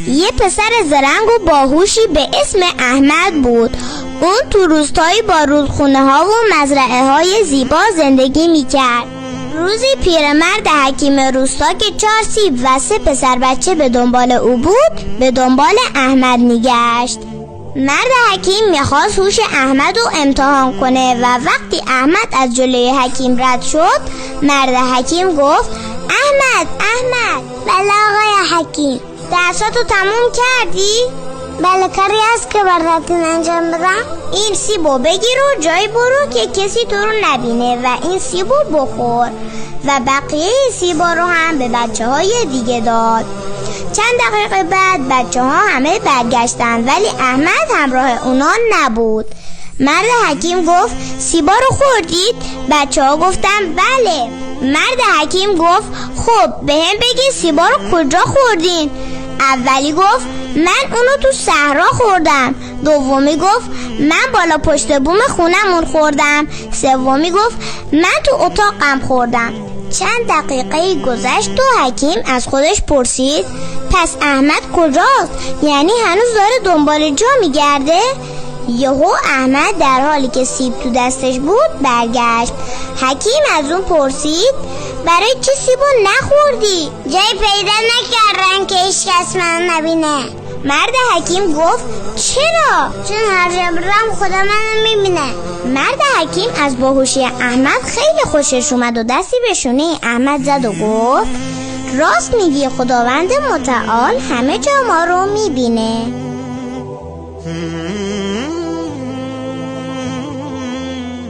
یه پسر زرنگ و باهوشی به اسم احمد بود. اون تو روستایی با رودخونه ها و مزرعه های زیبا زندگی میکرد. روزی پیرمرد حکیم روستا که 4 سیب و 3 پسر بچه به دنبال او بود به دنبال احمد میگشت. مرد حکیم میخواست هوش احمد رو امتحان کنه و وقتی احمد از جلوی حکیم رد شد مرد حکیم گفت احمد بله آقای حکیم. درساتو تموم کردی؟ بله کاری هست که براتون انجام بدم؟ این سیبو بگیر و جایی برو که کسی تو رو نبینه و این سیبو بخور و بقیه سیبا رو هم به بچه های دیگه داد. چند دقیقه بعد بچه ها همه برگشتن ولی احمد همراه اونا نبود. مرد حکیم گفت سیبا رو خوردید؟ بچه ها گفتن بله. مرد حکیم گفت خب به هم بگی سیبا رو کجا خوردین؟ اولی گفت من اونو تو صحرا خوردم. دومی گفت من بالا پشت بوم خونمون خوردم. سومی گفت من تو اتاقم خوردم. چند دقیقه گذشت و حکیم از خودش پرسید پس احمد کجاست؟ یعنی هنوز داره دنبال جا میگرده؟ یهو احمد در حالی که سیب تو دستش بود برگشت. حکیم از اون پرسید برای چی سیبو نخوردی؟ جایی پیدا نکردن که هیچ کس من نبینه. مرد حکیم گفت چرا؟ چون هر جا برم خدا منو میبینه. مرد حکیم از باهوشی احمد خیلی خوشش اومد و دستی به شونه احمد زد و گفت راست میگی خداوند متعال همه جا ما رو میبینه.